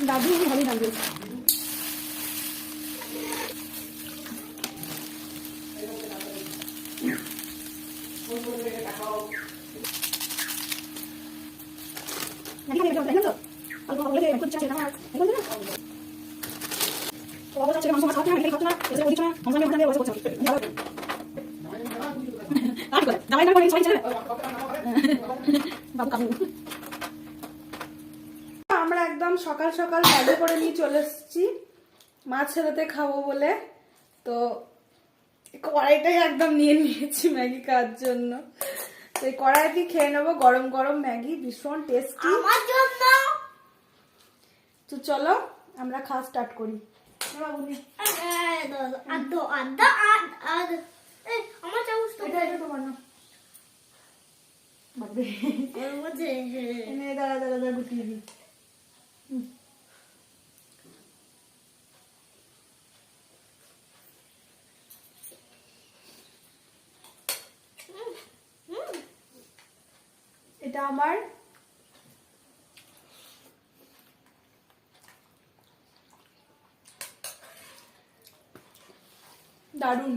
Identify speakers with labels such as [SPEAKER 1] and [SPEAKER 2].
[SPEAKER 1] দাদু ভালোই রাঁধবে। আমরা একদম সকাল সকাল ম্যাগি করে নিয়ে চলে এসেছি মাছ ছেলেতে খাবো বলে। তো কড়াইটাই একদম নিয়ে নিয়েছি ম্যাগি খাওয়ার জন্য। তো এই কড়াইতে খেয়ে নেবো গরম গরম ম্যাগি, ভীষণ টেস্টি আমার জন্য। তো চলো আমরা খাওয়া স্টার্ট করি। আমার চামচ তো এটা তোমার না। দাঁড়া দাঁড়া দাঁড়া গুটিয়ে দিই। এটা আমার দারুণ।